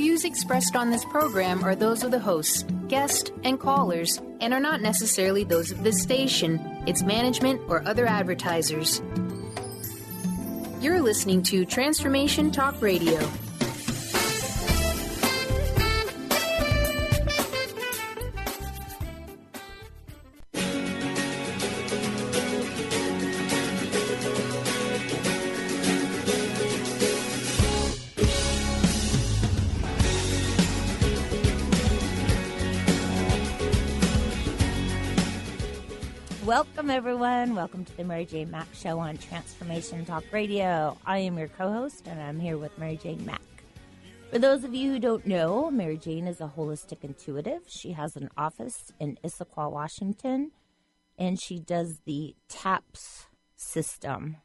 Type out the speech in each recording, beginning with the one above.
views expressed on this program are those of the hosts, guests, and callers, and are not necessarily those of this station, its management, or other advertisers. You're listening to Transformation Talk Radio. Welcome, everyone. Welcome to the Mary Jane Mack Show on Transformation Talk Radio. I am your co-host, and I'm here with Mary Jane Mack. For those of you who don't know, Mary Jane is a holistic intuitive. She has an office in Issaquah, Washington, and she does the TAPS system,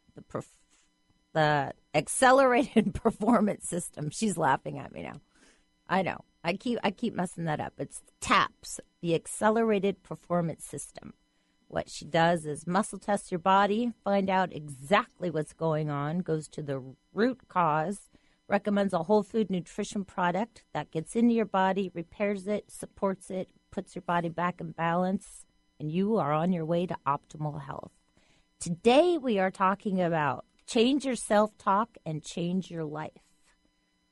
the Accelerated Performance System. She's laughing at me now. I know. I keep messing that up. It's TAPS, the Accelerated Performance System. What she does is muscle test your body, find out exactly what's going on, goes to the root cause, recommends a whole food nutrition product that gets into your body, repairs it, supports it, puts your body back in balance, and you are on your way to optimal health. Today we are talking about change your self-talk and change your life.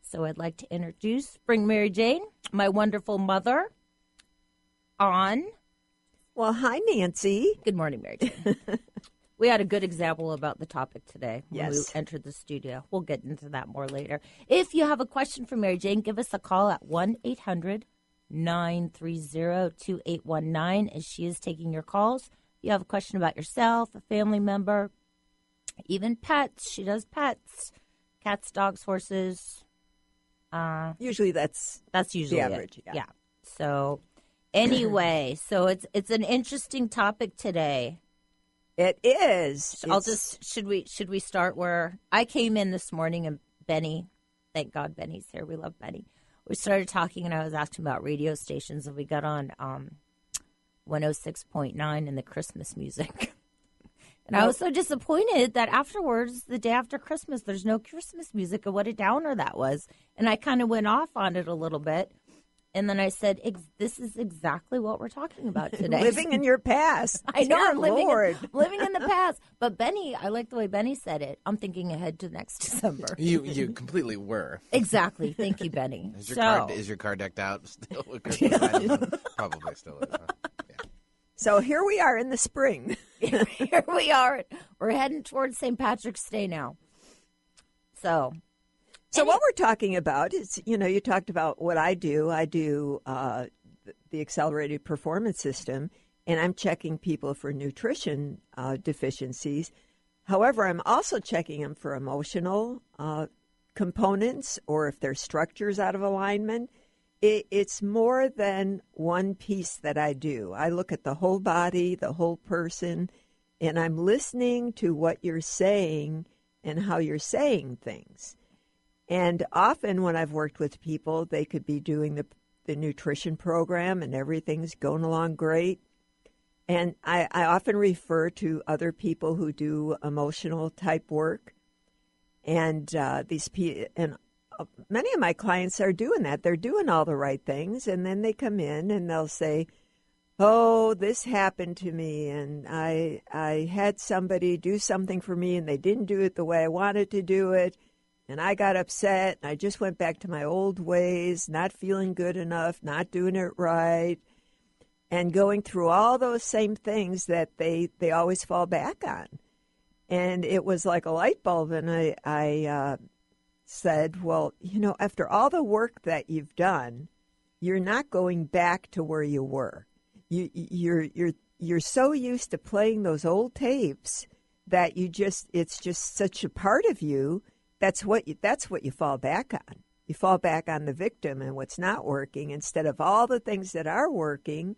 So I'd like to bring Mary Jane, my wonderful mother, on. Well, hi, Nancy. Good morning, Mary Jane. We had a good example about the topic today when we entered the studio. We'll get into that more later. If you have a question for Mary Jane, give us a call at 1-800-930-2819 as she is taking your calls. If you have a question about yourself, a family member, even pets. She does pets, cats, dogs, horses. Usually that's usually the average. Yeah. So anyway, so it's an interesting topic today. It is. Should we start where I came in this morning and Benny, thank God Benny's here. We love Benny. We started talking and I was asking about radio stations and we got on 106.9 and the Christmas music. And I was so disappointed that afterwards, the day after Christmas, there's no Christmas music and what a downer that was. And I kind of went off on it a little bit. And then I said, this is exactly what we're talking about today. Living in your past. I know, I'm living in the past. But Benny, I like the way Benny said it. I'm thinking ahead to next December. You completely were. Exactly. Thank you, Benny. Is your car decked out still? Probably still is. Huh? Yeah. So here we are in the spring. Here we are. We're heading towards St. Patrick's Day now. So what we're talking about is, you talked about what I do. I do the Accelerated Performance System, and I'm checking people for nutrition deficiencies. However, I'm also checking them for emotional components or if their structure's out of alignment. It's more than one piece that I do. I look at the whole body, the whole person, and I'm listening to what you're saying and how you're saying things. And often when I've worked with people, they could be doing the nutrition program and everything's going along great. And I often refer to other people who do emotional type work. And many of my clients are doing that. They're doing all the right things. And then they come in and they'll say, oh, this happened to me. And I had somebody do something for me and they didn't do it the way I wanted to do it. And I got upset, and I just went back to my old ways, not feeling good enough, not doing it right, and going through all those same things that they always fall back on. And it was like a light bulb, and I said, well, after all the work that you've done, you're not going back to where you were. You're so used to playing those old tapes that it's just such a part of you. That's what you fall back on. You fall back on the victim and what's not working instead of all the things that are working.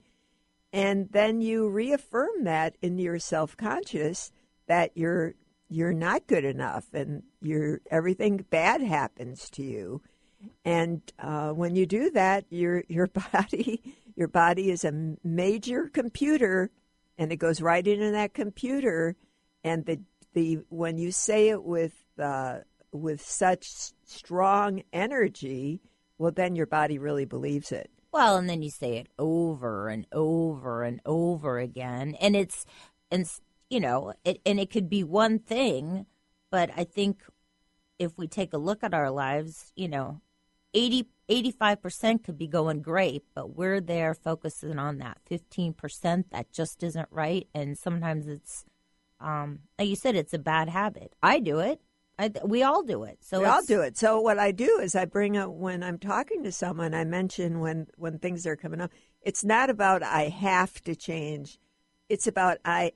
And then you reaffirm that in your self-conscious that you're not good enough and everything bad happens to you. And when you do that, your body is a major computer, and it goes right into that computer. And when you say it with such strong energy, well, then your body really believes it. Well, and then you say it over and over and over again, and it could be one thing, but I think if we take a look at our lives, 85% could be going great, but we're there focusing on that 15% that just isn't right, and sometimes it's, like you said, it's a bad habit. I do it. We all do it. So we all do it. So what I do is I bring up, when I'm talking to someone, I mention when things are coming up, it's not about I have to change. It's about I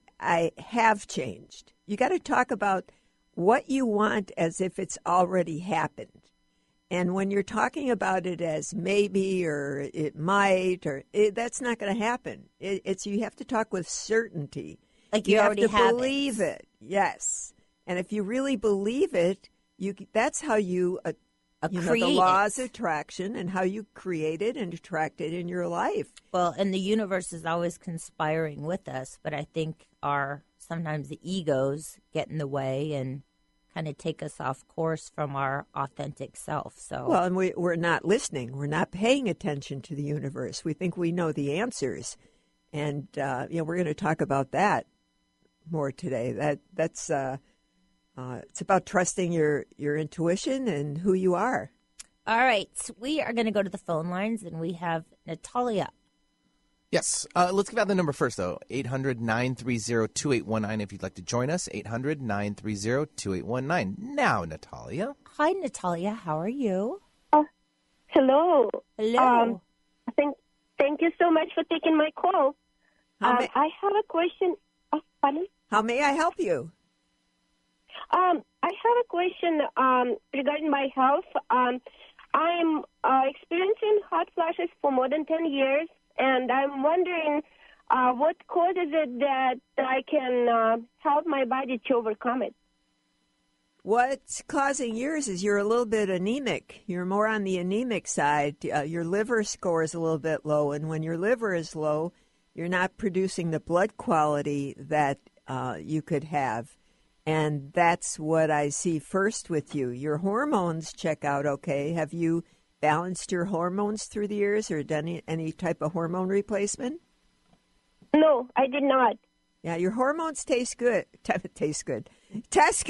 have changed. You got to talk about what you want as if it's already happened. And when you're talking about it as maybe or it might that's not going to happen. It's you have to talk with certainty. Like you already have to believe it. Yes. And if you really believe it, that's how you the laws of attraction and how you create it and attract it in your life. Well, and the universe is always conspiring with us, but I think sometimes the egos get in the way and kind of take us off course from our authentic self. So well, and we're not listening. We're not paying attention to the universe. We think we know the answers, and we're going to talk about that more today. That's. It's about trusting your intuition and who you are. All right. So we are going to go to the phone lines, and we have Natalia. Yes. Let's give out the number first, though. 800-930-2819 if you'd like to join us. 800-930-2819. Now, Natalia. Hi, Natalia. How are you? Hello. Hello. Thank you so much for taking my call. I have a question. Pardon? How may I help you? I have a question regarding my health. I'm experiencing hot flashes for more than 10 years, and I'm wondering what causes it that I can help my body to overcome it. What's causing yours is you're a little bit anemic. You're more on the anemic side. Your liver score is a little bit low, and when your liver is low, you're not producing the blood quality that you could have. And that's what I see first with you. Your hormones check out okay. Have you balanced your hormones through the years or done any type of hormone replacement? No, I did not. Yeah, your hormones taste good. Test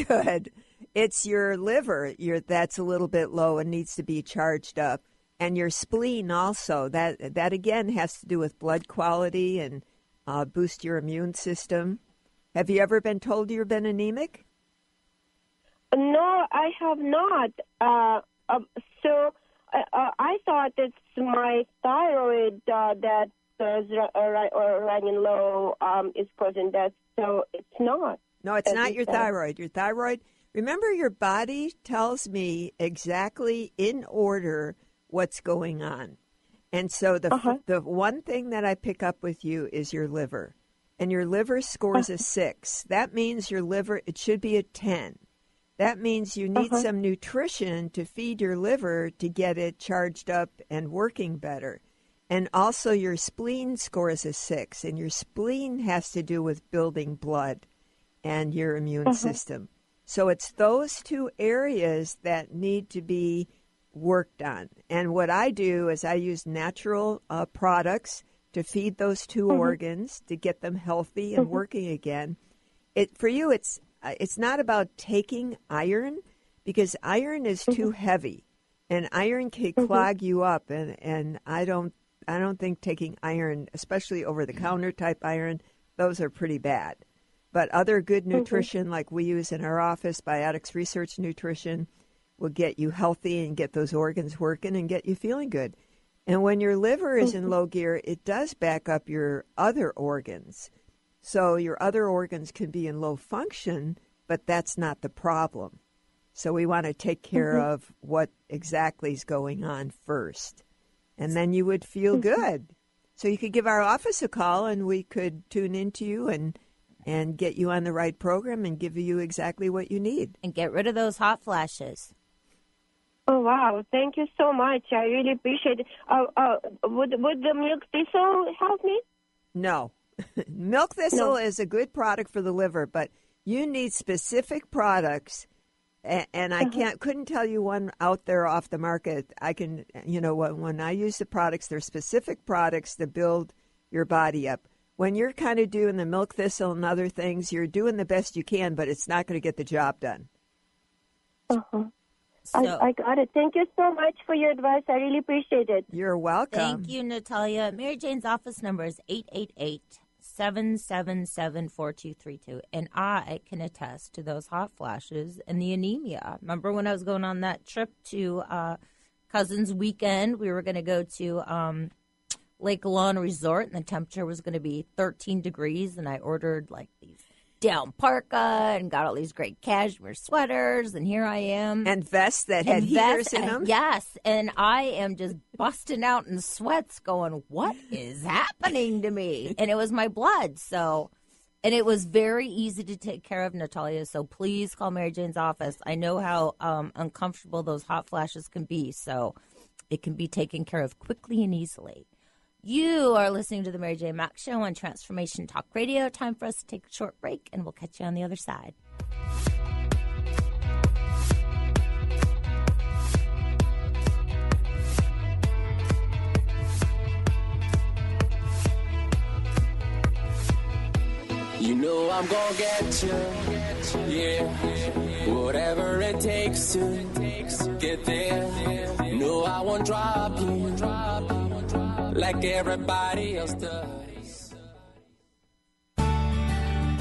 good. It's your liver that's a little bit low and needs to be charged up. And your spleen also. That again has to do with blood quality and boost your immune system. Have you ever been told you've been anemic? No, I have not. So I thought it's my thyroid that is running low is causing that. So it's not. No, it's not your thyroid. Your thyroid, remember, your body tells me exactly in order what's going on. And so the one thing that I pick up with you is your liver. And your liver scores a 6. That means your liver, it should be a 10. That means you need some nutrition to feed your liver to get it charged up and working better. And also your spleen scores a 6. And your spleen has to do with building blood and your immune system. So it's those two areas that need to be worked on. And what I do is I use natural products to feed those two organs, to get them healthy and working again. For you, it's not about taking iron, because iron is too heavy, and iron can clog you up. And I don't think taking iron, especially over-the-counter type iron, those are pretty bad. But other good nutrition, like we use in our office, Biotics Research Nutrition, will get you healthy and get those organs working and get you feeling good. And when your liver is in low gear, it does back up your other organs. So your other organs can be in low function, but that's not the problem. So we want to take care of what exactly is going on first. And then you would feel good. So you could give our office a call, and we could tune into you and get you on the right program and give you exactly what you need. And get rid of those hot flashes. Oh, wow. Thank you so much. I really appreciate it. Would the milk thistle help me? No. Milk thistle is a good product for the liver, but you need specific products And I couldn't tell you one out there off the market. I can, when I use the products, they're specific products to build your body up. When you're kind of doing the milk thistle and other things, you're doing the best you can, but it's not going to get the job done. Uh-huh. I got it. Thank you so much for your advice. I really appreciate it. You're welcome. Thank you, Natalia. Mary Jane's office number is 888-777-4232. And I can attest to those hot flashes and the anemia. Remember when I was going on that trip to Cousins Weekend? We were going to go to Lake Alon Resort, and the temperature was going to be 13 degrees. And I ordered like these down parka and got all these great cashmere sweaters, and here I am. And vests that had heaters in them? Yes, and I am just busting out in sweats going, what is happening to me? And it was my blood, and it was very easy to take care of, Natalia, so please call Mary Jane's office. I know how uncomfortable those hot flashes can be, so it can be taken care of quickly and easily. You are listening to the Mary Jane Mack Show on Transformation Talk Radio. Time for us to take a short break, and we'll catch you on the other side. You know I'm gonna get you, yeah. Whatever it takes to get there. No, I won't drop you like everybody else does.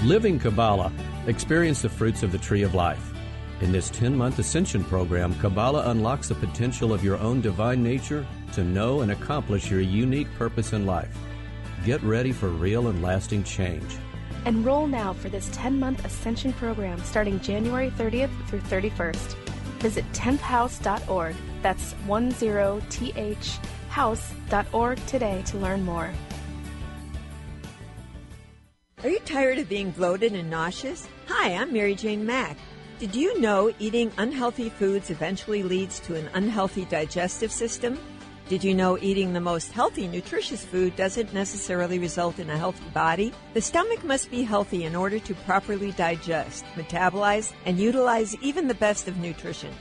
Living Kabbalah. Experience the fruits of the tree of life. In this 10-month Ascension program, Kabbalah unlocks the potential of your own divine nature to know and accomplish your unique purpose in life. Get ready for real and lasting change. Enroll now for this 10-month Ascension program starting January 30th through 31st. Visit 10thhouse.org. That's 10thhouse.org today to learn more. Are you tired of being bloated and nauseous? Hi, I'm Mary Jane Mack. Did you know eating unhealthy foods eventually leads to an unhealthy digestive system? Did you know eating the most healthy, nutritious food doesn't necessarily result in a healthy body? The stomach must be healthy in order to properly digest, metabolize, and utilize even the best of nutrition.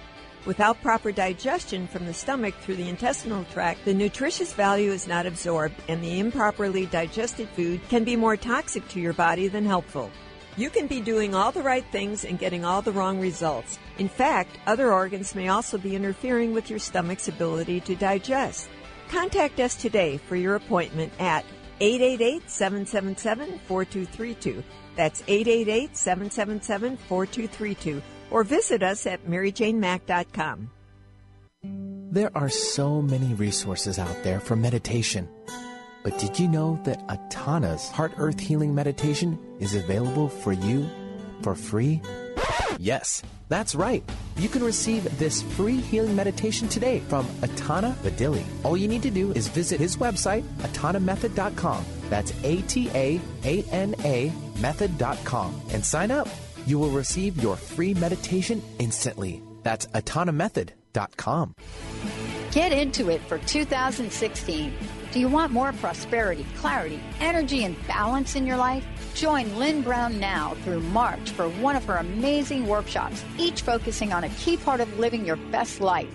Without proper digestion from the stomach through the intestinal tract, the nutritious value is not absorbed, and the improperly digested food can be more toxic to your body than helpful. You can be doing all the right things and getting all the wrong results. In fact, other organs may also be interfering with your stomach's ability to digest. Contact us today for your appointment at 888-777-4232. That's 888-777-4232. Or visit us at maryjanemack.com. There are so many resources out there for meditation. But did you know that Atana's Heart Earth Healing Meditation is available for you for free? Yes, that's right. You can receive this free healing meditation today from Atana Vadili. All you need to do is visit his website, atanamethod.com. That's ATAANA method.com, and sign up. You will receive your free meditation instantly. That's atanamethod.com. Get into it for 2016. Do you want more prosperity, clarity, energy, and balance in your life? Join Lynn Brown now through March for one of her amazing workshops, each focusing on a key part of living your best life.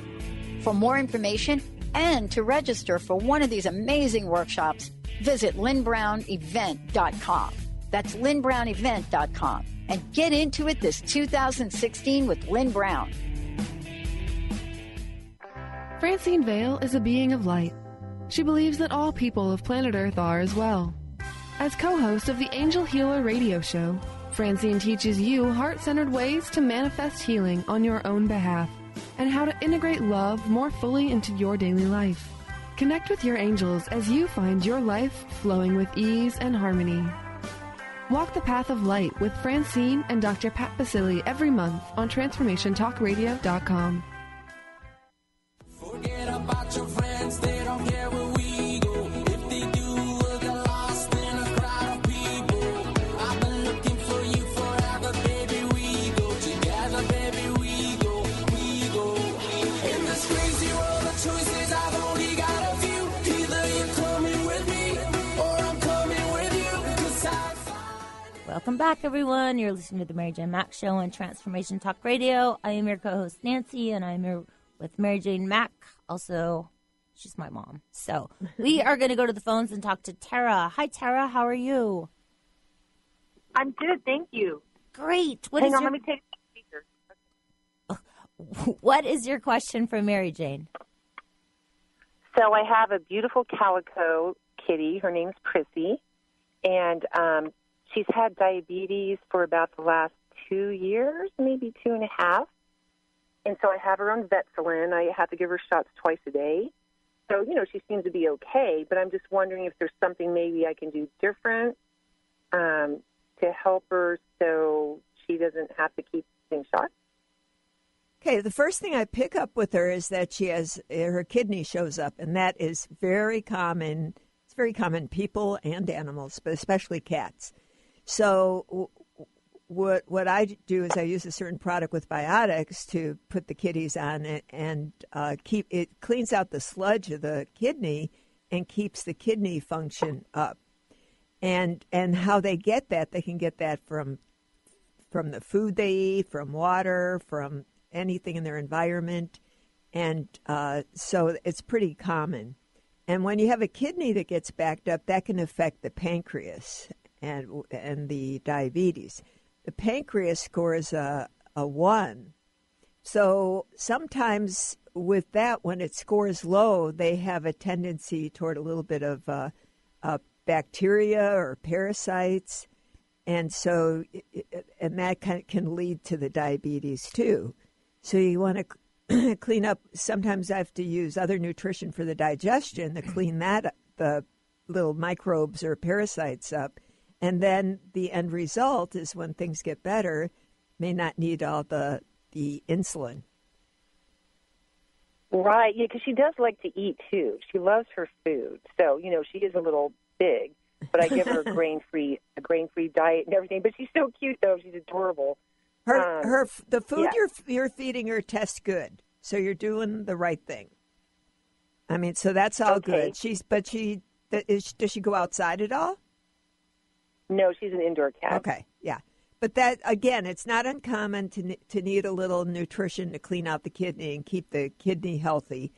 For more information and to register for one of these amazing workshops, visit lynnbrownevent.com. That's lynnbrownevent.com. And get into it this 2016 with Lynn Brown. Francine Vale is a being of light. She believes that all people of planet Earth are as well. As co-host of the Angel Healer radio show, Francine teaches you heart-centered ways to manifest healing on your own behalf and how to integrate love more fully into your daily life. Connect with your angels as you find your life flowing with ease and harmony. Walk the path of light with Francine and Dr. Pat Basili every month on TransformationTalkRadio.com. Forget about your friends, they don't care where we go. If they do, we'll get lost in a crowd of people. I've been looking for you forever, baby, we go together, baby, we go. In this crazy world of choices, I've only got a few. Either you're coming with me, or I'm coming with you. 'Cause Welcome back, everyone. You're listening to the Mary Jane Mack Show on Transformation Talk Radio. I am your co-host, Nancy, and I'm here with Mary Jane Mack. Also, she's my mom. So we are going to go to the phones and talk to Tara. Hi, Tara. How are you? I'm good, thank you. Great. Hang on, let me take the speaker. What is your question for Mary Jane? So I have a beautiful calico kitty. Her name's Prissy, and she's had diabetes for about the last 2 years, maybe 2.5. And so I have her on Vetselin. I have to give her shots twice a day. So, you know, she seems to be okay, but I'm just wondering if there's something maybe I can do different to help her so she doesn't have to keep getting shots. Okay, the first thing I pick up with her is that she has her kidney shows up, and that is very common. It's very common, people and animals, but especially cats. So what I do is I use a certain product with biotics to put the kitties on it, and keep it cleans out the sludge of the kidney and keeps the kidney function up. And how they get that, they can get that from the food they eat, from water, from anything in their environment. And so it's pretty common. And when you have a kidney that gets backed up, that can affect the pancreas and the diabetes. The pancreas scores a 1. So sometimes with that, when it scores low, they have a tendency toward a little bit of bacteria or parasites. And so, and that can lead to the diabetes too. So you want to clean up. Sometimes I have to use other nutrition for the digestion to clean that up, the little microbes or parasites up. And then the end result is when things get better, may not need all the insulin. Right, yeah, because she does like to eat too. She loves her food. So, you know, she is a little big, but I give her a grain-free diet and everything. But she's so cute, though. She's adorable. The food yeah. you're feeding her tastes good, so you're doing the right thing. I mean, so that's all good. Does she go outside at all? No, she's an indoor cat. Okay, yeah. But that, again, it's not uncommon to need a little nutrition to clean out the kidney and keep the kidney healthy.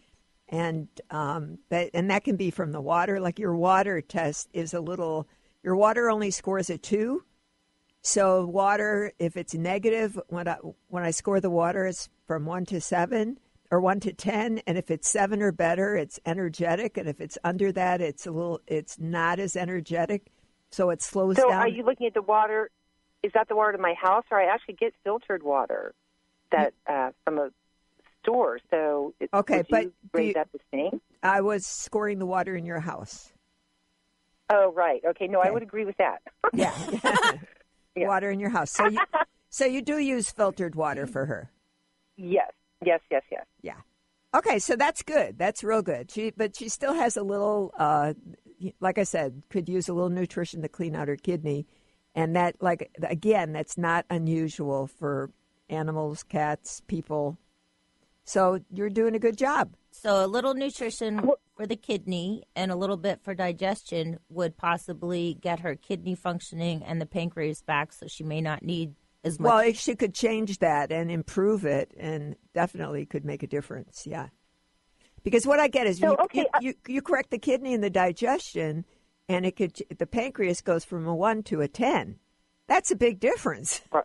And that can be from the water. Like your water test is your water only scores a 2. So water, if it's negative, when I score the water, it's from 1 to 7 or 1 to 10. And if it's 7 or better, it's energetic. And if it's under that, it's not as energetic. So it slows down. So are you looking at the water? Is that the water to my house, or I actually get filtered water that from a store? So okay, but rate that the same? I was scoring the water in your house. Oh, right. Okay, no, I would agree with that. Yeah. Yeah. Water in your house. So you do use filtered water for her? Yes. Yeah. Okay, so that's good. That's real good. But she still has a little, like I said, could use a little nutrition to clean out her kidney. And that, again, that's not unusual for animals, cats, people. So you're doing a good job. So a little nutrition for the kidney and a little bit for digestion would possibly get her kidney functioning and the pancreas back, so she may not need as much. Well, she could change that and improve it, and definitely could make a difference, yeah. Because what I get is you correct the kidney and the digestion, and the pancreas goes from a 1 to a 10. That's a big difference. Right.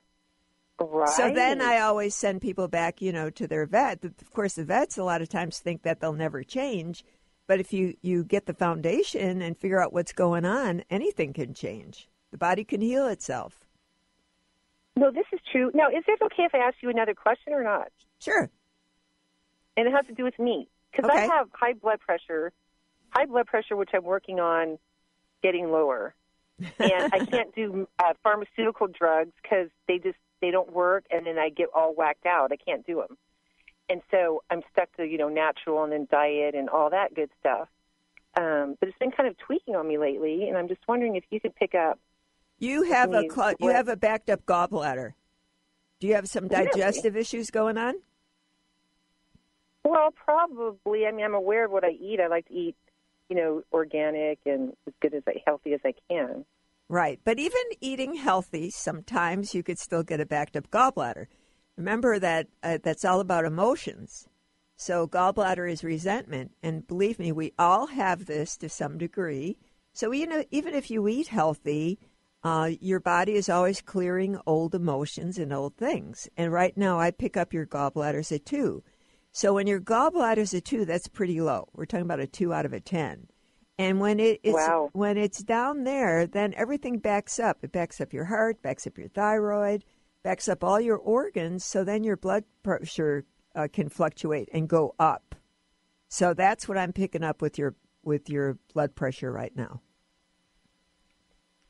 So then I always send people back, to their vet. Of course, the vets a lot of times think that they'll never change. But if you get the foundation and figure out what's going on, anything can change. The body can heal itself. No, this is true. Now, is it okay if I ask you another question or not? Sure. And it has to do with me. Because I have high blood pressure, which I'm working on getting lower. And I can't do pharmaceutical drugs because they don't work, and then I get all whacked out. I can't do them. And so I'm stuck to, natural and then diet and all that good stuff. But it's been kind of tweaking on me lately, and I'm just wondering if you could pick up. You have a backed up gallbladder. Do you have some digestive issues going on? Well, probably. I mean, I'm aware of what I eat. I like to eat, organic and as good as healthy as I can. Right. But even eating healthy, sometimes you could still get a backed up gallbladder. Remember that that's all about emotions. So gallbladder is resentment. And believe me, we all have this to some degree. So even if you eat healthy, your body is always clearing old emotions and old things. And right now I pick up your gallbladders at 2. So when your gallbladder's a 2, that's pretty low. We're talking about a 2 out of a 10. And when it's down there, then everything backs up. It backs up your heart, backs up your thyroid, backs up all your organs. So then your blood pressure can fluctuate and go up. So that's what I'm picking up with your blood pressure right now.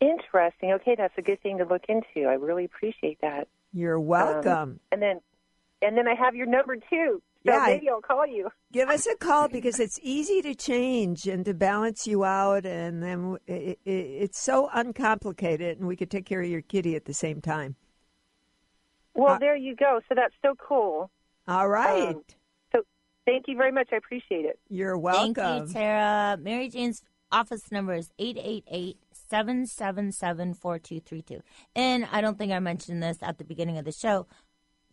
Interesting. Okay, that's a good thing to look into. I really appreciate that. You're welcome. And then I have your number too. So maybe I'll call you. Give us a call because it's easy to change and to balance you out, and then it's so uncomplicated, and we could take care of your kitty at the same time. Well, there you go. So that's so cool. All right. So thank you very much. I appreciate it. You're welcome. Thank you, Tara. Mary Jane's office number is 888-777-4232. And I don't think I mentioned this at the beginning of the show.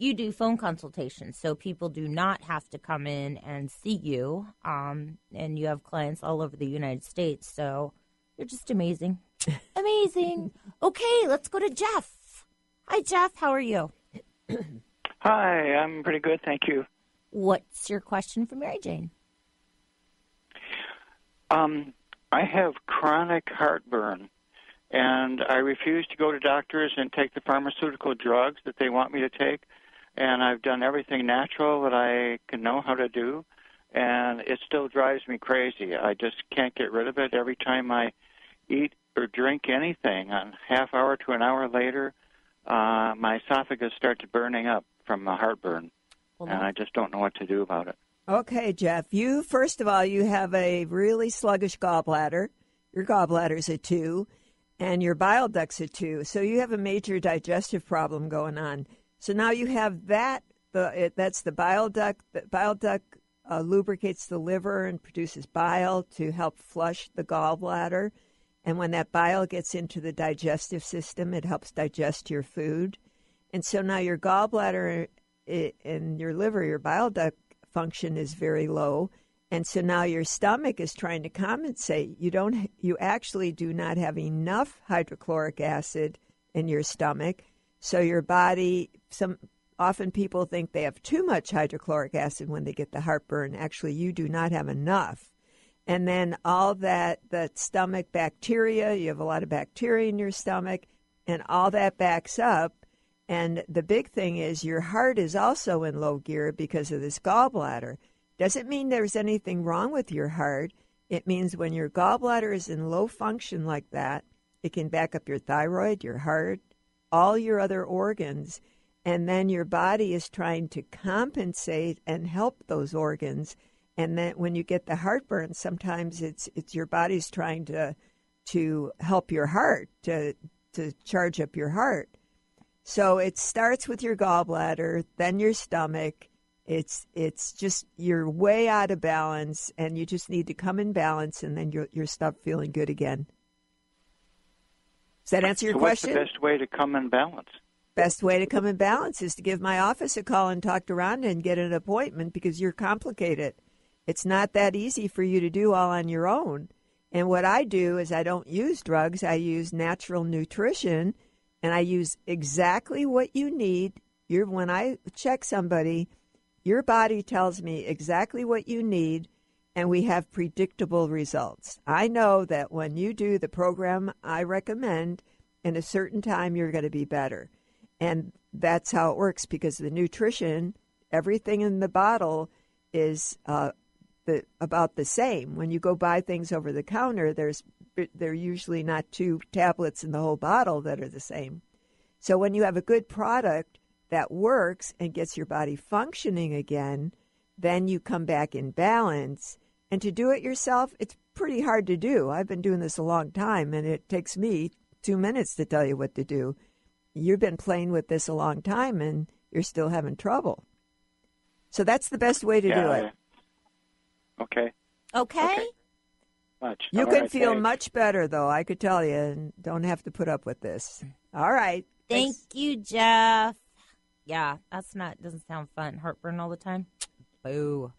You do phone consultations, so people do not have to come in and see you. And you have clients all over the United States, so you're just amazing. Amazing. Okay, let's go to Jeff. Hi, Jeff. How are you? Hi, I'm pretty good, thank you. What's your question for Mary Jane? I have chronic heartburn, and I refuse to go to doctors and take the pharmaceutical drugs that they want me to take. And I've done everything natural that I can know how to do, and it still drives me crazy. I just can't get rid of it. Every time I eat or drink anything, a half hour to an hour later, my esophagus starts burning up from the heartburn, and I just don't know what to do about it. Okay, Jeff. First of all, you have a really sluggish gallbladder. Your gallbladder's a 2, and your bile duct's a 2. So you have a major digestive problem going on. So now you have that. That's the bile duct. The bile duct lubricates the liver and produces bile to help flush the gallbladder. And when that bile gets into the digestive system, it helps digest your food. And so now your gallbladder and your liver, your bile duct function is very low. And so now your stomach is trying to compensate. You actually do not have enough hydrochloric acid in your stomach. So your body, often people think they have too much hydrochloric acid when they get the heartburn. Actually, you do not have enough. And then all that stomach bacteria, you have a lot of bacteria in your stomach, and all that backs up. And the big thing is your heart is also in low gear because of this gallbladder. Doesn't mean there's anything wrong with your heart. It means when your gallbladder is in low function like that, it can back up your thyroid, your heart, all your other organs, and then your body is trying to compensate and help those organs. And then when you get the heartburn, sometimes it's your body's trying to help your heart, to charge up your heart. So it starts with your gallbladder, then your stomach. It's just you're way out of balance, and you just need to come in balance, and then you'll stop feeling good again. Does that answer your question? What's the best way to come in balance? Best way to come in balance is to give my office a call and talk to Rhonda and get an appointment because you're complicated. It's not that easy for you to do all on your own. And what I do is I don't use drugs. I use natural nutrition, and I use exactly what you need. When I check somebody, your body tells me exactly what you need, and we have predictable results. I know that when you do the program I recommend, in a certain time, you're going to be better. And that's how it works because the nutrition, everything in the bottle is about the same. When you go buy things over the counter, they're usually not 2 tablets in the whole bottle that are the same. So when you have a good product that works and gets your body functioning again, then you come back in balance. And to do it yourself, it's pretty hard to do. I've been doing this a long time, and it takes me 2 minutes to tell you what to do. You've been playing with this a long time, and you're still having trouble. So that's the best way to do it. Okay. Okay. much. You All can right, feel thanks. much better, though, I could tell you, and don't have to put up with this. All right. Thank you, Jeff. Yeah, doesn't sound fun. Heartburn all the time. Boo.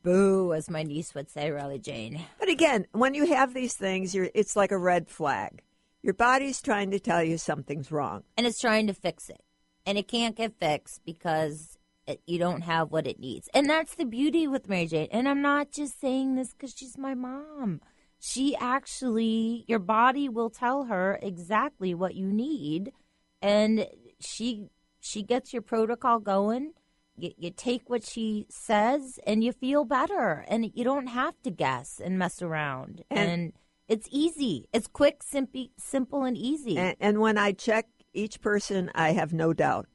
Boo, as my niece would say, Riley Jane. But again, when you have these things, it's like a red flag. Your body's trying to tell you something's wrong. And it's trying to fix it. And it can't get fixed because you don't have what it needs. And that's the beauty with Mary Jane. And I'm not just saying this because she's my mom. She actually, your body will tell her exactly what you need. And she gets your protocol going. You take what she says and you feel better. And you don't have to guess and mess around. And it's easy. It's quick, simple, and easy. And when I check each person, I have no doubt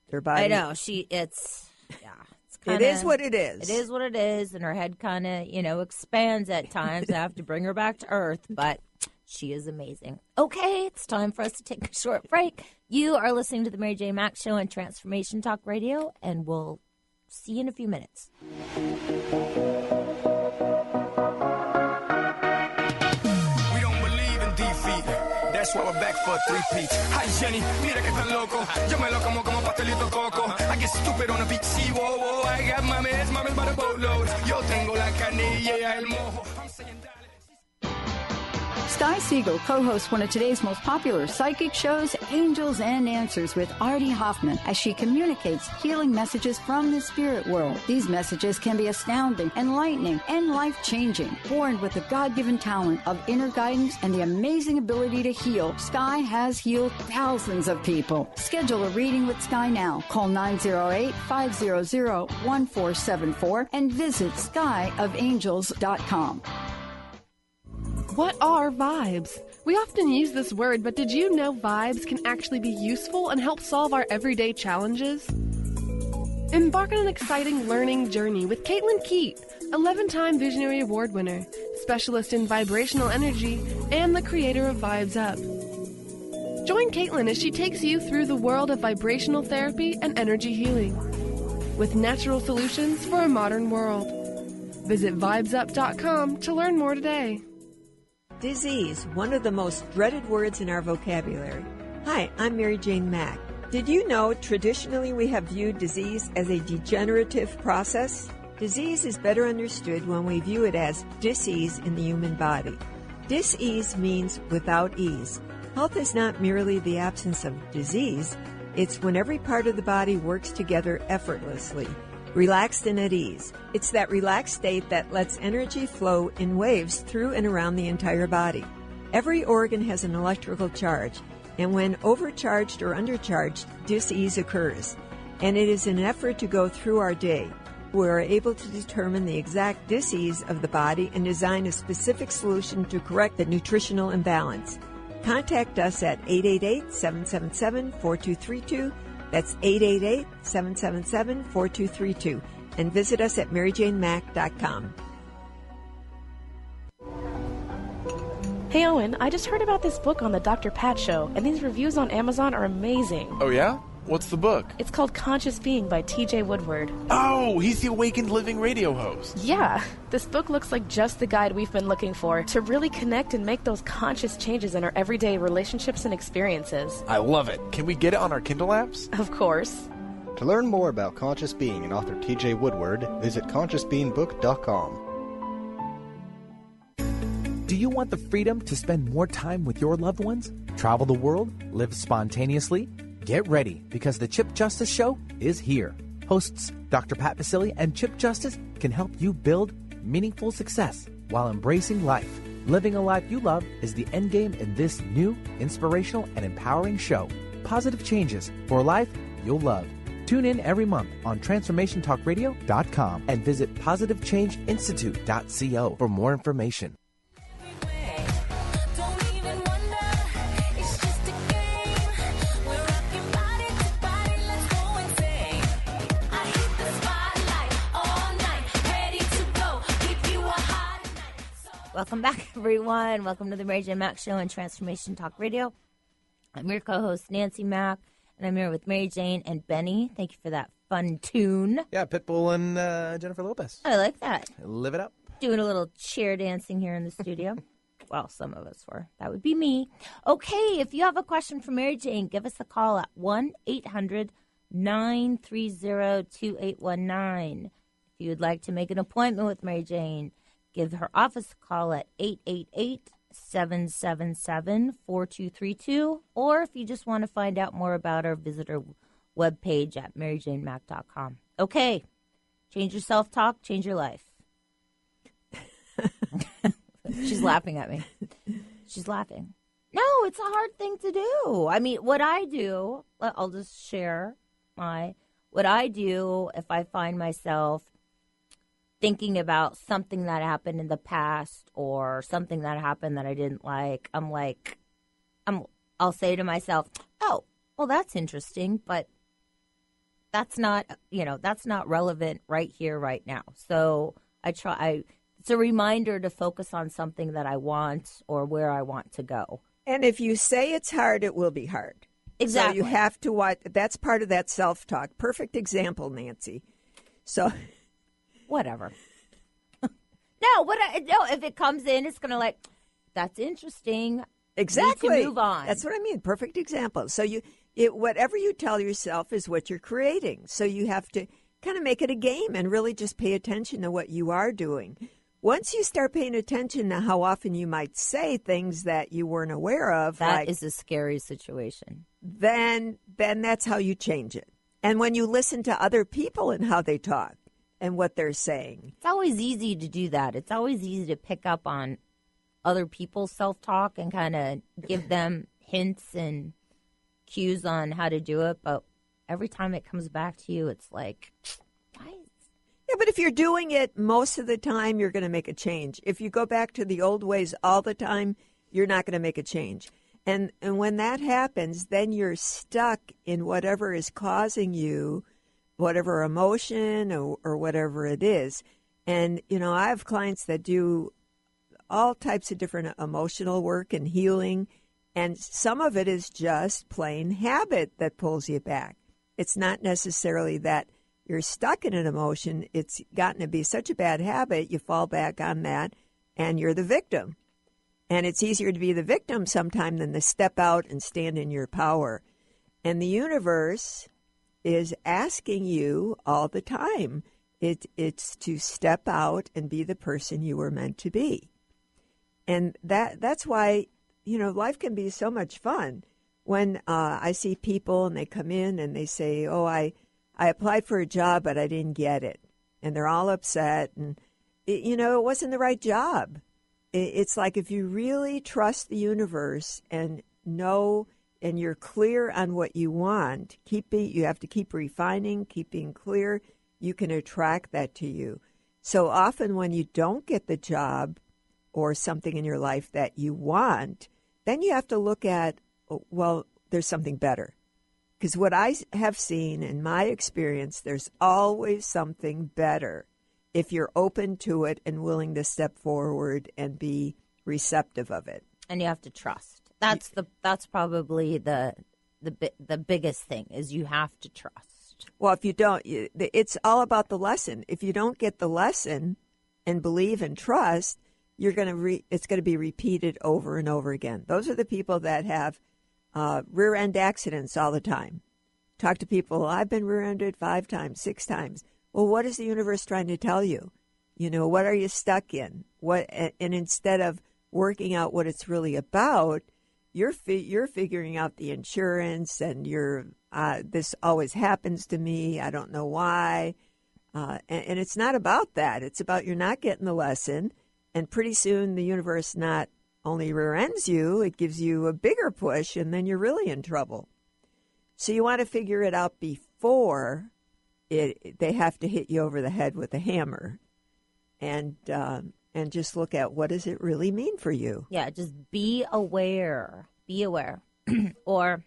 their body. I know. It's kinda, it is what it is. It is what it is. And her head kind of, expands at times. I have to bring her back to earth. But she is amazing. Okay, it's time for us to take a short break. You are listening to the Mary J. Mack Show on Transformation Talk Radio, and we'll see you in a few minutes. We don't believe in defeat. That's why we're back for a three-peat. Hi, Jenny, mira que tan loco. Yo me lo como pastelito coco. I get stupid on the beach, see, whoa, whoa. I got mames by the boatload. Yo tengo la canilla, el mojo. I'm saying that. Sky Siegel co-hosts one of today's most popular psychic shows, Angels and Answers, with Artie Hoffman, as she communicates healing messages from the spirit world. These messages can be astounding, enlightening, and life-changing. Born with the God-given talent of inner guidance and the amazing ability to heal, Sky has healed thousands of people. Schedule a reading with Sky now. Call 908-500-1474 and visit skyofangels.com. What are vibes? We often use this word, but did you know vibes can actually be useful and help solve our everyday challenges? Embark on an exciting learning journey with Caitlin Keat, 11-time Visionary Award winner, specialist in vibrational energy, and the creator of Vibes Up. Join Caitlin as she takes you through the world of vibrational therapy and energy healing, with natural solutions for a modern world. Visit vibesup.com to learn more today. Disease, one of the most dreaded words in our vocabulary. Hi, I'm Mary Jane Mack. Did you know traditionally we have viewed disease as a degenerative process? Disease is better understood when we view it as dis-ease in the human body. Dis-ease means without ease. Health is not merely the absence of disease, it's when every part of the body works together effortlessly, relaxed and at ease. It's that relaxed state that lets energy flow in waves through and around the entire body. Every organ has an electrical charge, and when overcharged or undercharged, dis-ease occurs. And it is an effort to go through our day. We are able to determine the exact dis-ease of the body and design a specific solution to correct the nutritional imbalance. Contact us at 888-777-4232. That's 888-777-4232. And visit us at maryjanemack.com. Hey Owen, I just heard about this book on the Dr. Pat Show, and these reviews on Amazon are amazing. Oh yeah? What's the book? It's called Conscious Being by T.J. Woodward. Oh, he's the Awakened Living radio host. Yeah, this book looks like just the guide we've been looking for to really connect and make those conscious changes in our everyday relationships and experiences. I love it. Can we get it on our Kindle apps? Of course. To learn more about Conscious Being and author T.J. Woodward, visit consciousbeingbook.com. Do you want the freedom to spend more time with your loved ones? Travel the world? Live spontaneously? Get ready, because the Chip Justice Show is here. Hosts Dr. Pat Basile and Chip Justice can help you build meaningful success while embracing life. Living a life you love is the end game in this new, inspirational, and empowering show. Positive changes for a life you'll love. Tune in every month on TransformationTalkRadio.com and visit PositiveChangeInstitute.co for more information. Welcome back, everyone. Welcome to the Mary J. Mack Show on Transformation Talk Radio. I'm your co-host, Nancy Mack, and I'm here with Mary Jane and Benny. Thank you for that fun tune. Yeah, Pitbull and Jennifer Lopez. I like that. Live it up. doing a little chair dancing here in the studio. Well, some of us were. That would be me. Okay, if you have a question for Mary Jane, give us a call at 1-800-930-2819. If you would like to make an appointment with Mary Jane, give her office a call at 888-777-4232. Or if you just want to find out more about her, visit her webpage at maryjanemack.com. Okay, change your self-talk, change your life. She's laughing at me. She's laughing. No, it's a hard thing to do. I mean, what I do, I'll just share what I do if I find myself thinking about something that happened in the past or something that happened that I didn't like. I'll say to myself, oh, well, that's interesting, but that's not relevant right here, right now. So it's a reminder to focus on something that I want or where I want to go. And if you say it's hard, it will be hard. Exactly. So you have to watch. That's part of that self-talk. Perfect example, Nancy. So, whatever. No, if it comes in, it's going to that's interesting. Exactly. Need to move on. That's what I mean. Perfect example. So whatever you tell yourself is what you're creating. So you have to kind of make it a game and really just pay attention to what you are doing. Once you start paying attention to how often you might say things that you weren't aware of, that is a scary situation. Then that's how you change it. And when you listen to other people and how they talk and what they're saying. It's always easy to do that. It's always easy to pick up on other people's self-talk and kind of give them hints and cues on how to do it. But every time it comes back to you, it's like, why? Yeah, but if you're doing it most of the time, you're going to make a change. If you go back to the old ways all the time, you're not going to make a change. And when that happens, then you're stuck in whatever is causing you, whatever emotion or whatever it is. And, I have clients that do all types of different emotional work and healing, and some of it is just plain habit that pulls you back. It's not necessarily that you're stuck in an emotion. It's gotten to be such a bad habit, you fall back on that, and you're the victim. And it's easier to be the victim sometime than to step out and stand in your power. And the universe is asking you all the time. It's to step out and be the person you were meant to be. And that's why, life can be so much fun. When I see people and they come in and they say, oh, I applied for a job, but I didn't get it. And they're all upset. And, it wasn't the right job. It's like if you really trust the universe and know and you're clear on what you want, you have to keep refining, keep being clear. You can attract that to you. So often when you don't get the job or something in your life that you want, then you have to look at, well, there's something better. Because what I have seen in my experience, there's always something better if you're open to it and willing to step forward and be receptive of it. And you have to trust. That's probably the biggest thing is you have to trust. Well, if you don't, it's all about the lesson. If you don't get the lesson and believe and trust, it's going to be repeated over and over again. Those are the people that have rear-end accidents all the time. Talk to people, I've been rear-ended 5 times, 6 times. Well, what is the universe trying to tell you? What are you stuck in? And instead of working out what it's really about, you're figuring out the insurance and this always happens to me. I don't know why. And it's not about that. It's about you're not getting the lesson. And pretty soon the universe not only rear ends you, it gives you a bigger push, and then you're really in trouble. So you want to figure it out before they have to hit you over the head with a hammer, and just look at what does it really mean for you. Yeah, just be aware. Be aware. Or if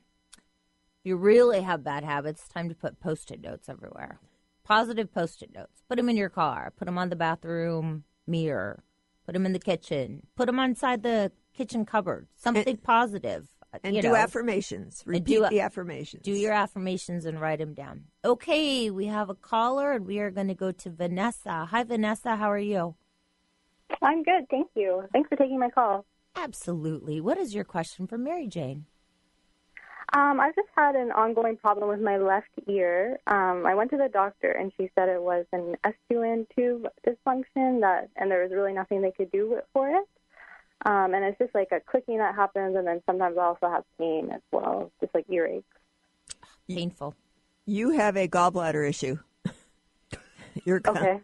you really have bad habits, it's time to put Post-it notes everywhere. Positive Post-it notes. Put them in your car. Put them on the bathroom mirror. Put them in the kitchen. Put them inside the kitchen cupboard. Something positive. And do affirmations. Repeat the affirmations. Do your affirmations and write them down. Okay, we have a caller, and we are going to go to Vanessa. Hi, Vanessa. How are you? I'm good, thank you. Thanks for taking my call. Absolutely. What is your question for Mary Jane? I've just had an ongoing problem with my left ear. I went to the doctor, and she said it was an SUN tube dysfunction, and there was really nothing they could do for it. And it's just like a clicking that happens, and then sometimes I also have pain as well, just like earaches. Painful. You have a gallbladder issue. Okay.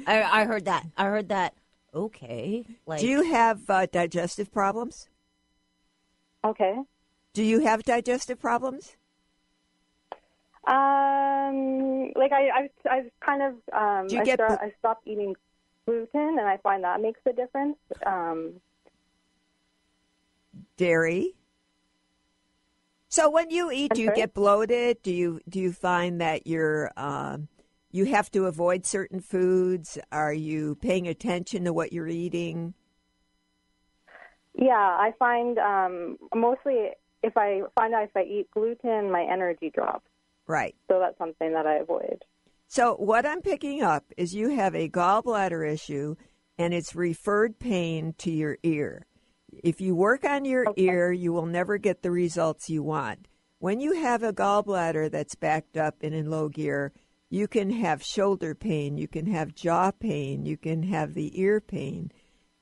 I heard that. Okay. Do you have digestive problems? Okay. Do you have digestive problems? Like I've kind of I stopped eating gluten, and I find that makes a difference. Dairy. So when you eat, do you get bloated? Do you find that you have to avoid certain foods? Are you paying attention to what you're eating? Yeah, I find mostly if I eat gluten, my energy drops. Right. So that's something that I avoid. So what I'm picking up is you have a gallbladder issue, and it's referred pain to your ear. If you work on your ear, you will never get the results you want. When you have a gallbladder that's backed up and in low gear, you can have shoulder pain, you can have jaw pain, you can have the ear pain.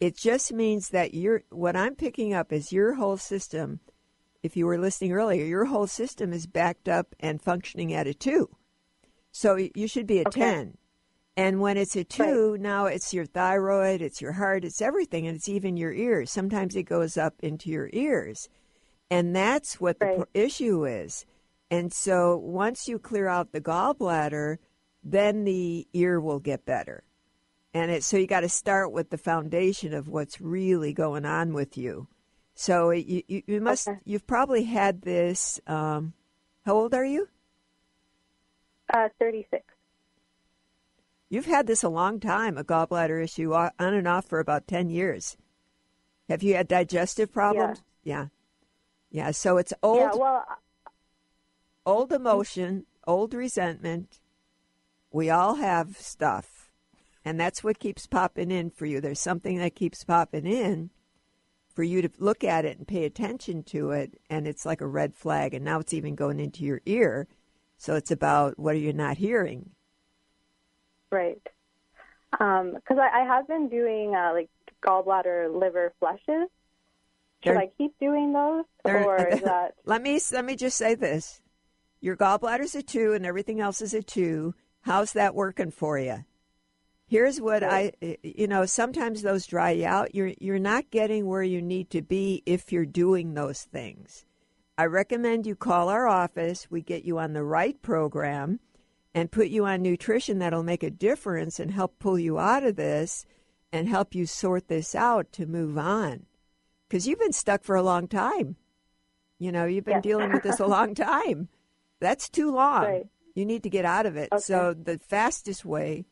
It just means that what I'm picking up is your whole system. If you were listening earlier, your whole system is backed up and functioning at a 2. So you should be a 10. And when it's a 2, now it's your thyroid, it's your heart, it's everything, and it's even your ears. Sometimes it goes up into your ears. And that's what the issue is. And so once you clear out the gallbladder, then the ear will get better. And so you got to start with the foundation of what's really going on with you. So you must, you've probably had this, how old are you? 36. You've had this a long time, a gallbladder issue, on and off for about 10 years. Have you had digestive problems? Yeah. Yeah, so it's old. Yeah, well, old emotion, old resentment. We all have stuff, and that's what keeps popping in for you. There's something that keeps popping in for you to look at it and pay attention to it, and it's like a red flag, and now it's even going into your ear. So it's about what are you not hearing? Right. Because I have been doing like gallbladder liver flushes. Should I keep doing those, or is that? Let me just say this: your gallbladder's a 2, and everything else is a 2. How's that working for you? Here's what sometimes those dry you out. You're not getting where you need to be if you're doing those things. I recommend you call our office. We get you on the right program and put you on nutrition that'll make a difference and help pull you out of this and help you sort this out to move on. Because you've been stuck for a long time. You've been dealing with this a long time. That's too long. Right. You need to get out of it. Okay. So the fastest way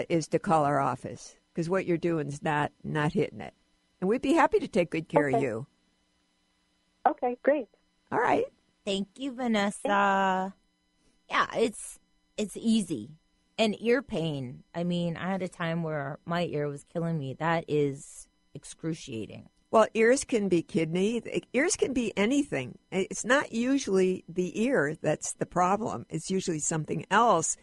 is to call our office, because what you're doing is not hitting it. And we'd be happy to take good care of you. Okay, great. All right. Thank you, Vanessa. Yeah, it's easy. And ear pain. I mean, I had a time where my ear was killing me. That is excruciating. Well, ears can be kidney. Ears can be anything. It's not usually the ear that's the problem. It's usually something else,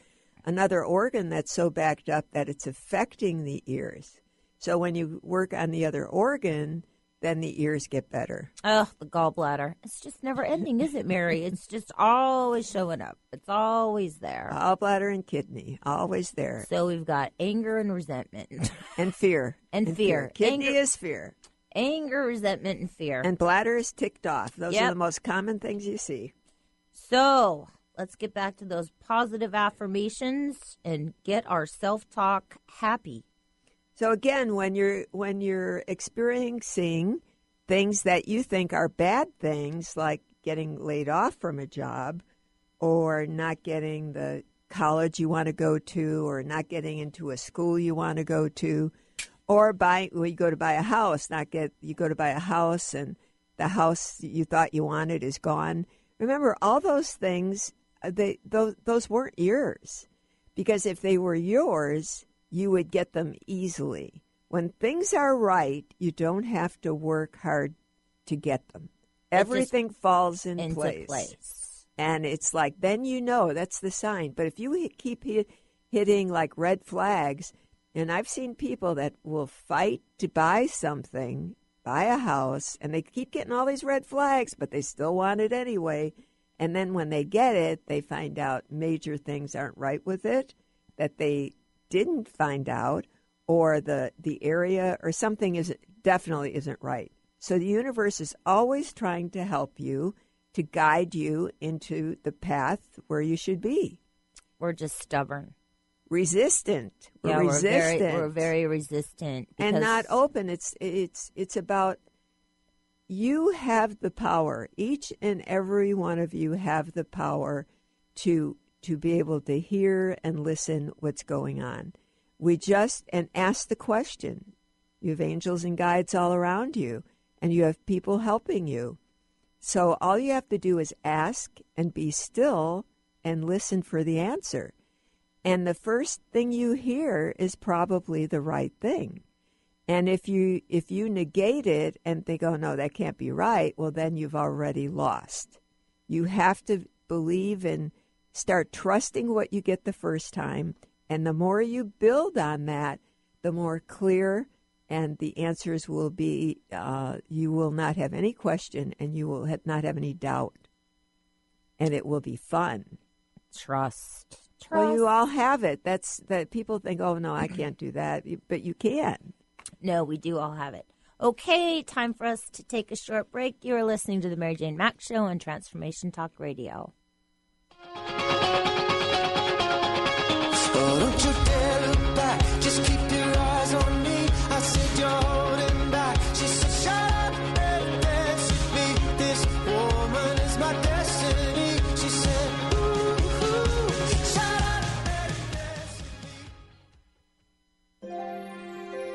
another organ that's so backed up that it's affecting the ears. So when you work on the other organ, then the ears get better. Oh, the gallbladder. It's just never ending, is it, Mary? It's just always showing up. It's always there. Gallbladder and kidney, always there. So we've got anger and resentment. And fear. And fear. Kidney is fear. Anger, resentment, and fear. And bladder is ticked off. Those are the most common things you see. So let's get back to those positive affirmations and get our self-talk happy. So again, when you're experiencing things that you think are bad things, like getting laid off from a job, or not getting the college you want to go to, or not getting into a school you want to go to, or you go to buy a house, you go to buy a house and the house you thought you wanted is gone. Remember, all those things, those weren't yours, because if they were yours, you would get them easily. When things are right, you don't have to work hard to get them. Everything falls into place. And it's like, then you know, that's the sign. But if you keep hitting like red flags, and I've seen people that will fight to buy something, buy a house, and they keep getting all these red flags, but they still want it anyway. And then when they get it, they find out major things aren't right with it, that they didn't find out, or the area or something definitely isn't right. So the universe is always trying to help you, to guide you into the path where you should be. We're just stubborn. Resistant. We're very resistant. And not open. It's about, you have the power. Each and every one of you have the power to be able to hear and listen what's going on. And ask the question. You have angels and guides all around you, and you have people helping you. So all you have to do is ask and be still and listen for the answer. And the first thing you hear is probably the right thing. And if you negate it and think, oh, no, that can't be right, well, then you've already lost. You have to believe and start trusting what you get the first time. And the more you build on that, the more clear and the answers will be, you will not have any question and you will not have any doubt. And it will be fun. Trust. Well, you all have it. That people think, oh, no, I can't do that. But you can. No, we do all have it. Okay, time for us to take a short break. You are listening to the Mary Jane Mack Show on Transformation Talk Radio. Oh, don't you dare look back. Just keep your eyes on me. I said you're holding back. She said, shut up and dance with me. This woman is my destiny. She said, ooh, shut up and dance with me.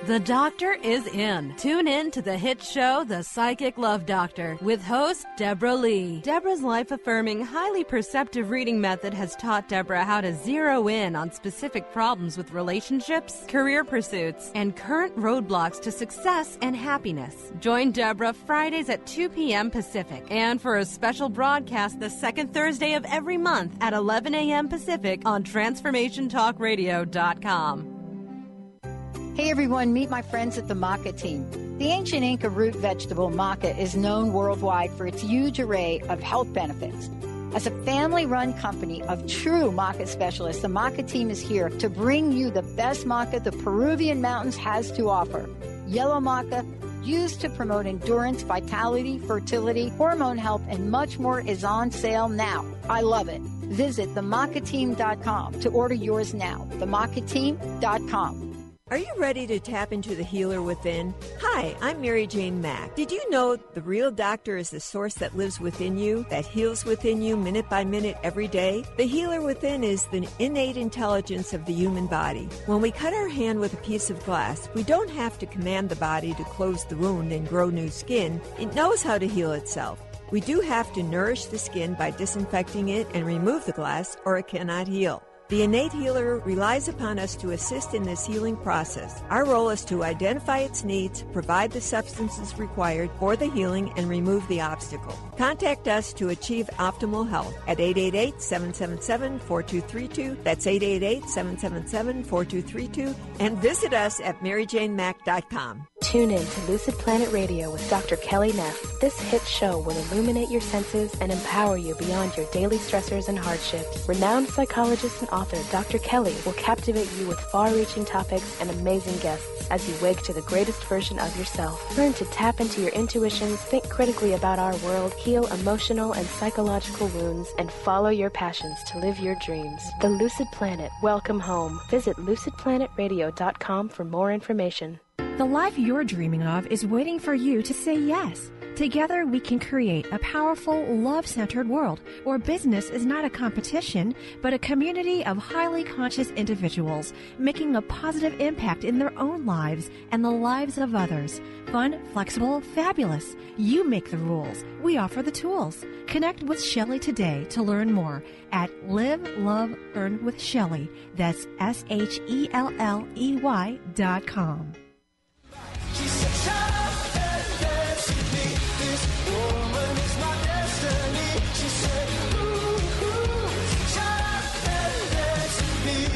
The Doctor is in. Tune in to the hit show, The Psychic Love Doctor, with host Deborah Lee. Deborah's life-affirming, highly perceptive reading method has taught Deborah how to zero in on specific problems with relationships, career pursuits, and current roadblocks to success and happiness. Join Deborah Fridays at 2 p.m. Pacific, and for a special broadcast the second Thursday of every month at 11 a.m. Pacific on TransformationTalkRadio.com. Hey everyone, meet my friends at the maca team. The ancient Inca root vegetable maca is known worldwide for its huge array of health benefits. As a family-run company of true maca specialists, the maca team is here to bring you the best maca the Peruvian mountains has to offer. Yellow maca, used to promote endurance, vitality, fertility, hormone health, and much more, is on sale now. I love it. Visit themacateam.com to order yours now. Themacateam.com. Are you ready to tap into the healer within? Hi, I'm Mary Jane Mack. Did you know the real doctor is the source that lives within you, that heals within you minute by minute every day? The healer within is the innate intelligence of the human body. When we cut our hand with a piece of glass, we don't have to command the body to close the wound and grow new skin. It knows how to heal itself. We do have to nourish the skin by disinfecting it and remove the glass, or it cannot heal. The innate healer relies upon us to assist in this healing process. Our role is to identify its needs, provide the substances required for the healing, and remove the obstacle. Contact us to achieve optimal health at 888-777-4232. That's 888-777-4232. And visit us at maryjanemack.com. Tune in to Lucid Planet Radio with Dr. Kelly Neff. This hit show will illuminate your senses and empower you beyond your daily stressors and hardships. Renowned psychologist and author Dr. Kelly will captivate you with far-reaching topics and amazing guests as you wake to the greatest version of yourself. Learn to tap into your intuitions, think critically about our world, heal emotional and psychological wounds, and follow your passions to live your dreams. The Lucid Planet. Welcome home. Visit lucidplanetradio.com for more information. The life you're dreaming of is waiting for you to say yes. Together, we can create a powerful, love-centered world where business is not a competition, but a community of highly conscious individuals making a positive impact in their own lives and the lives of others. Fun, flexible, fabulous. You make the rules. We offer the tools. Connect with Shelley today to learn more at Live, Love, Earn with Shelley. That's SHELLEY.com. Shut up and dance with me. This woman is my destiny. She said, ooh, ooh, shut up and dance with me.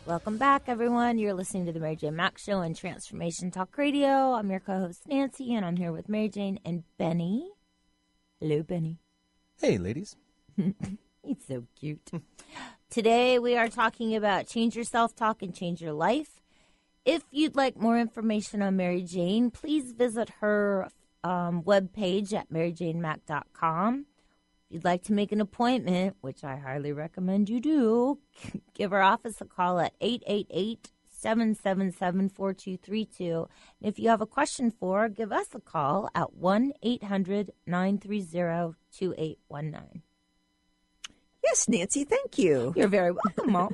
Welcome back, everyone. You're listening to the Mary Jane Mack Show on Transformation Talk Radio. I'm your co-host, Nancy, and I'm here with Mary Jane and Benny. Hello, Benny. Hey, ladies. He's so cute. Today, we are talking about change your self-talk and change your life. If you'd like more information on Mary Jane, please visit her webpage at maryjanemack.com. If you'd like to make an appointment, which I highly recommend you do, give our office a call at 888-777-4232. And if you have a question for her, give us a call at 1-800-930-2819. Yes, Nancy, thank you. You're very welcome, Mom.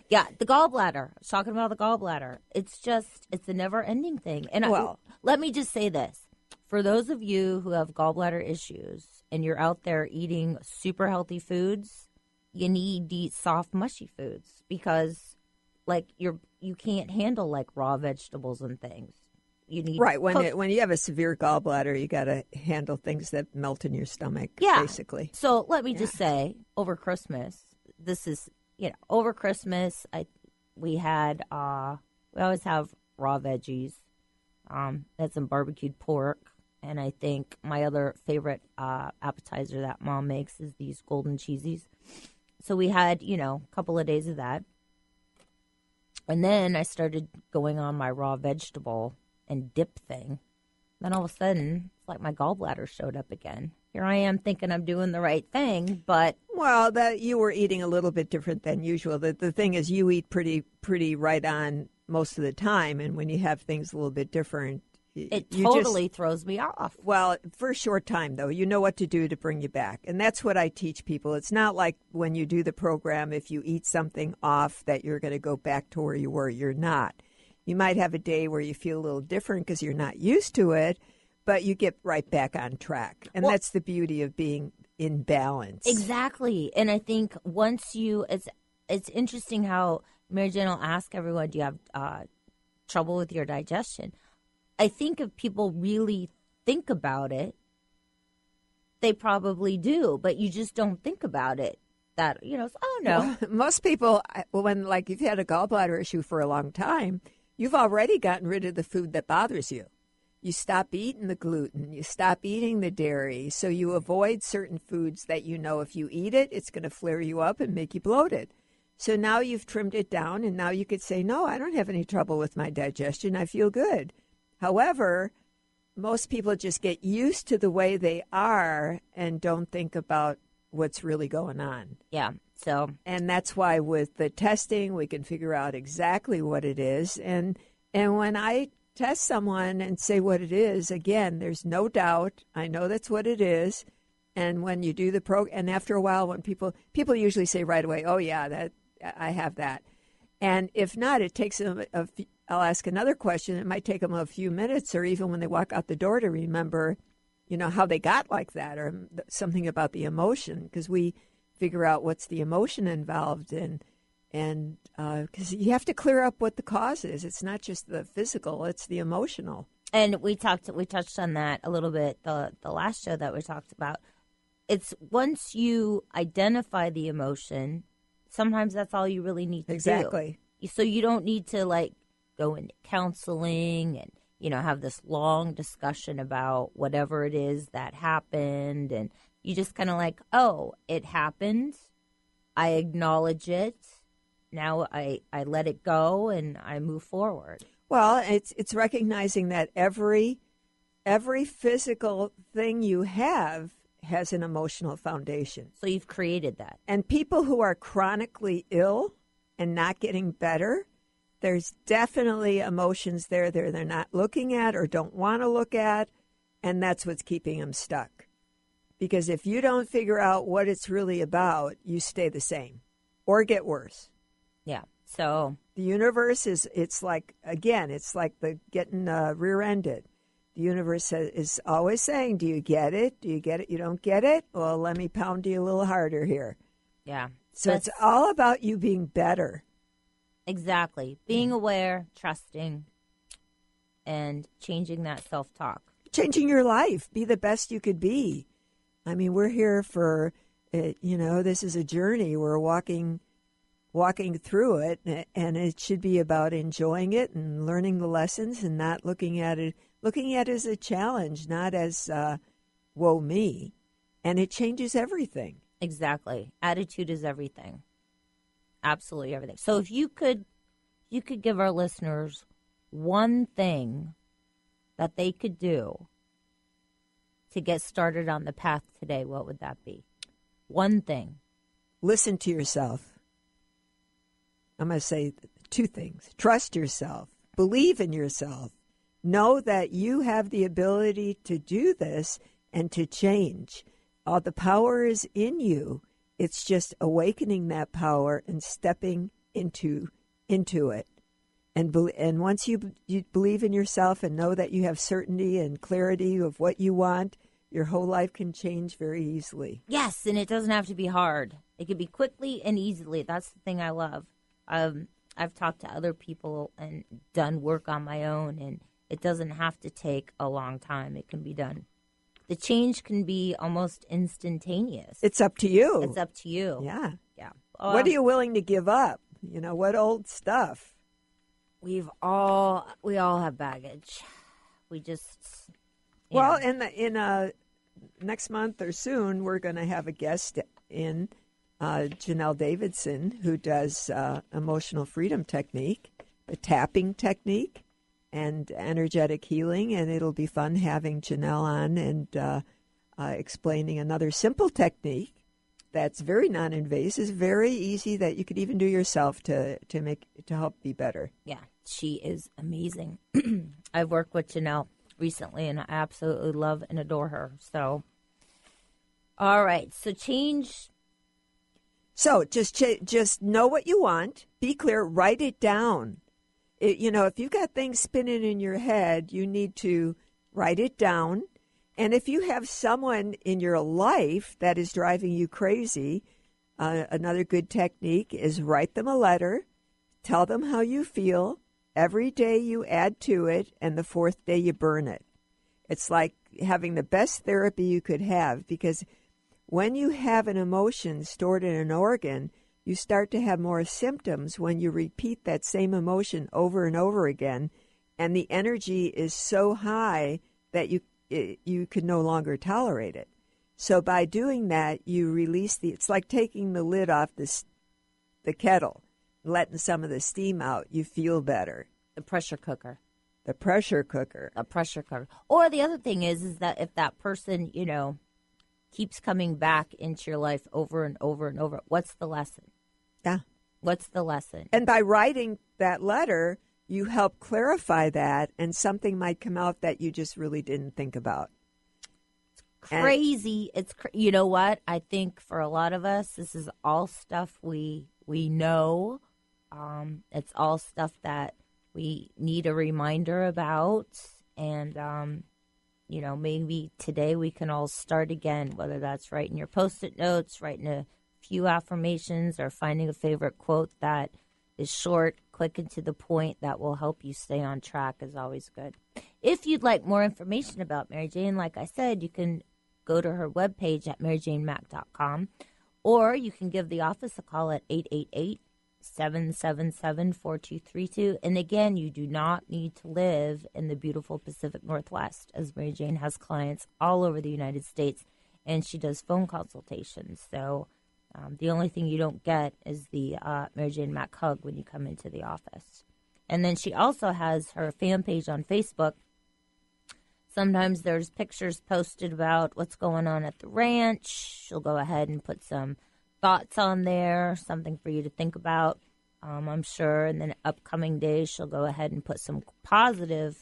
Yeah, the gallbladder. I was talking about the gallbladder. It's a never-ending thing. And let me just say this. For those of you who have gallbladder issues and you're out there eating super healthy foods, you need to eat soft, mushy foods because, like, you can't handle, like, raw vegetables and things. You need when you have a severe gallbladder, you got to handle things that melt in your stomach, basically. So let me just say, over Christmas, over Christmas, we always have raw veggies, had some barbecued pork, and I think my other favorite appetizer that Mom makes is these golden cheesies. So we had, a couple of days of that, and then I started going on my raw vegetable and dip thing. Then all of a sudden, it's like my gallbladder showed up again. Here I am thinking I'm doing the right thing, but... Well, that you were eating a little bit different than usual. The thing is you eat pretty right on most of the time, and when you have things a little bit different... It totally throws me off. Well, for a short time, though, you know what to do to bring you back. And that's what I teach people. It's not like when you do the program, if you eat something off, that you're going to go back to where you were. You're not. You might have a day where you feel a little different because you're not used to it, but you get right back on track. And that's the beauty of being in balance. Exactly. And I think once it's interesting how Mary Jane will ask everyone, do you have trouble with your digestion? I think if people really think about it, they probably do, but you just don't think about it. That, no. Well, most people, when you've had a gallbladder issue for a long time, you've already gotten rid of the food that bothers you. You stop eating the gluten. You stop eating the dairy. So you avoid certain foods that if you eat it, it's going to flare you up and make you bloated. So now you've trimmed it down, and now you could say, no, I don't have any trouble with my digestion. I feel good. However, most people just get used to the way they are and don't think about what's really going on. Yeah. And that's why with the testing, we can figure out exactly what it is. And when I test someone and say what it is, again, there's no doubt. I know that's what it is. And when you do the program, and after a while, when people usually say right away, oh, yeah, that I have that. And if not, it takes them I'll ask another question. It might take them a few minutes or even when they walk out the door to remember, how they got like that or something about the emotion, because we figure out what's the emotion involved and because you have to clear up what the cause is. It's not just the physical, it's the emotional. And we touched on that a little bit the last show that we talked about. It's once you identify the emotion, sometimes that's all you really need to do. Exactly. So you don't need to go into counseling and have this long discussion about whatever it is that happened, and you just kind of oh, it happened. I acknowledge it. Now I let it go and I move forward. Well, it's recognizing that every physical thing you have has an emotional foundation. So you've created that. And people who are chronically ill and not getting better, there's definitely emotions there they're not looking at or don't want to look at, and that's what's keeping them stuck. Because if you don't figure out what it's really about, you stay the same or get worse. Yeah. So the universe it's like the getting rear-ended. The universe is always saying, do you get it? Do you get it? You don't get it? Well, let me pound you a little harder here. Yeah. So it's all about you being better. Exactly. Being aware, trusting, and changing that self-talk. Changing your life. Be the best you could be. I mean, we're here for, this is a journey. We're walking through it, and it should be about enjoying it and learning the lessons and not looking at it as a challenge, not as, woe me. And it changes everything. Exactly. Attitude is everything. Absolutely everything. So if you could give our listeners one thing that they could do to get started on the path today, what would that be? One thing. Listen to yourself. I'm going to say two things. Trust yourself. Believe in yourself. Know that you have the ability to do this and to change. All the power is in you. It's just awakening that power and stepping into it. And once you believe in yourself and know that you have certainty and clarity of what you want, your whole life can change very easily. Yes, and it doesn't have to be hard. It can be quickly and easily. That's the thing I love. I've talked to other people and done work on my own, and it doesn't have to take a long time. It can be done. The change can be almost instantaneous. It's up to you. It's up to you. Yeah. Yeah. What are you willing to give up? What old stuff? We all have baggage. We just Well, in next month or soon, we're going to have a guest in, Janelle Davidson, who does emotional freedom technique, the tapping technique, and energetic healing. And it'll be fun having Janelle on and explaining another simple technique that's very non-invasive, very easy, that you could even do yourself to help be better. Yeah, she is amazing. I've worked with Janelle recently, and I absolutely love and adore her. So, all right, so change. So just know what you want. Be clear. Write it down. If you've got things spinning in your head, you need to write it down. And if you have someone in your life that is driving you crazy, another good technique is write them a letter. Tell them how you feel. Every day you add to it, and the fourth day you burn it. It's like having the best therapy you could have, because when you have an emotion stored in an organ, you start to have more symptoms when you repeat that same emotion over and over again, and the energy is so high that you can no longer tolerate it. So by doing that, you release it's like taking the lid off the kettle, letting some of the steam out. You feel better. The pressure cooker. The pressure cooker. A pressure cooker. Or the other thing is that if that person, keeps coming back into your life over and over and over, what's the lesson? Yeah. What's the lesson? And by writing that letter, you help clarify that, and something might come out that you just really didn't think about. Crazy. You know what? I think for a lot of us, this is all stuff we know. It's all stuff that we need a reminder about. And, maybe today we can all start again, whether that's writing your Post-it notes, writing a few affirmations, or finding a favorite quote that is short, quick, and to the point that will help you stay on track is always good. If you'd like more information about Mary Jane, like I said, you can go to her webpage at maryjanemack.com, or you can give the office a call at 888-777-4232. And again, you do not need to live in the beautiful Pacific Northwest, as Mary Jane has clients all over the United States, and she does phone consultations. So the only thing you don't get is the Mary Jane Mack hug when you come into the office. And then she also has her fan page on Facebook. Sometimes there's pictures posted about what's going on at the ranch. She'll go ahead and put some thoughts on there, something for you to think about, I'm sure. And then upcoming days, she'll go ahead and put some positive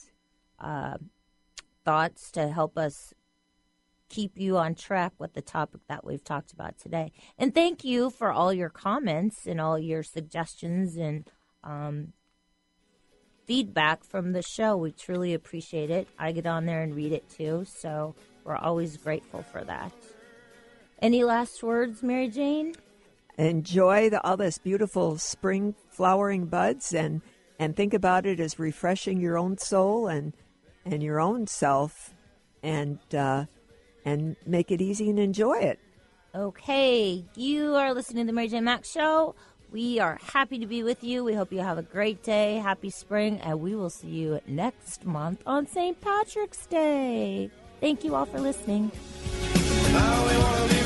thoughts to help us keep you on track with the topic that we've talked about today. And thank you for all your comments and all your suggestions and feedback from the show. We truly appreciate it. I get on there and read it too, so we're always grateful for that. Any last words, Mary Jane? Enjoy all this beautiful spring flowering buds, and and think about it as refreshing your own soul and your own self, and make it easy and enjoy it. Okay, you are listening to the Mary J. Mack Show. We are happy to be with you. We hope you have a great day, happy spring, and we will see you next month on St. Patrick's Day. Thank you all for listening. Now we wanna be